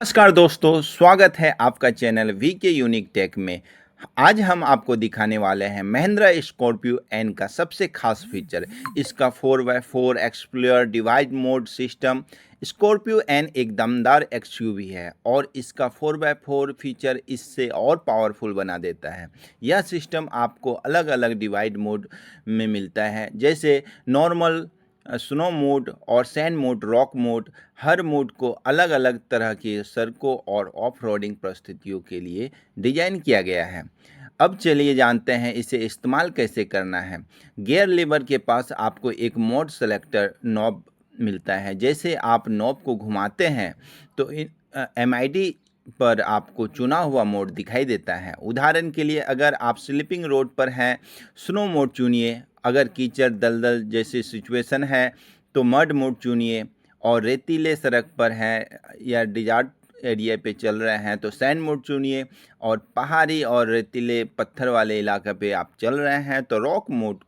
नमस्कार दोस्तों, स्वागत है आपका चैनल वीके यूनिक टेक में। आज हम आपको दिखाने वाले हैं महिंद्रा स्कॉर्पियो एन का सबसे खास फीचर। इसका 4x4 explorer divide mode system. Scorpio N एक दमदार एक्सयूवी है और इसका 4x4 फीचर इससे और पावरफुल बना देता है। यह सिस्टम आपको अलग अलग डिवाइड मोड में मिलता है, जैसे नॉर्मल, स्नो मोड और सैंड मोड, रॉक मोड। हर मोड को अलग अलग तरह की सड़कों और ऑफ रोडिंग परिस्थितियों के लिए डिजाइन किया गया है। अब चलिए जानते हैं इसे इस्तेमाल कैसे करना है। गियर लीवर के पास आपको एक मोड सेलेक्टर नॉब मिलता है। जैसे आप नॉब को घुमाते हैं तो MID पर आपको चुना हुआ मोड दिखाई देता है। उदाहरण के लिए, अगर आप स्लिपिंग रोड पर हैं, स्नो मोड चुनिए। अगर कीचड़ दलदल जैसी सिचुएशन है तो मड मोड चुनिए। और रेतीले सड़क पर हैं या डिजार्ट एरिया पे चल रहे हैं तो सैंड मोड चुनिए। और पहाड़ी और रेतीले पत्थर वाले इलाके पे आप चल रहे हैं तो रॉक मोड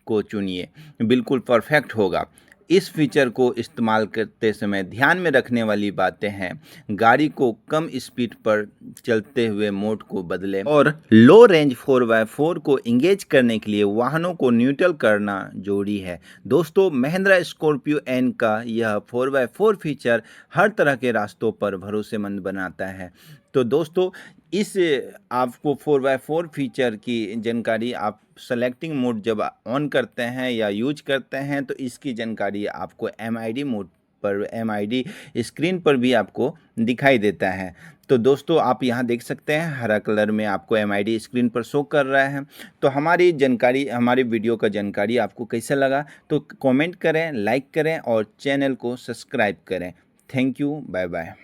को चुनिए, बिल्कुल परफेक्ट होगा। इस फीचर को इस्तेमाल करते समय ध्यान में रखने वाली बातें हैं। गाड़ी को कम स्पीड पर चलते हुए मोड को बदलें और लो रेंज 4x4 को इंगेज करने के लिए वाहनों को न्यूट्रल करना जरूरी है। दोस्तों, महिंद्रा स्कॉर्पियो एन का यह 4x4 फीचर हर तरह के रास्तों पर भरोसेमंद बनाता है। तो दोस्तों, इस आपको 4x4 फीचर की जानकारी आप सेलेक्टिंग मोड जब ऑन करते हैं या यूज करते हैं तो इसकी जानकारी आपको MID मोड पर, MID स्क्रीन पर भी आपको दिखाई देता है। तो दोस्तों, आप यहाँ देख सकते हैं हरा कलर में आपको MID स्क्रीन पर शो कर रहा है। तो हमारी वीडियो का जानकारी आपको कैसा लगा तो कमेंट करें, लाइक करें और चैनल को सब्सक्राइब करें। Thank you, bye bye.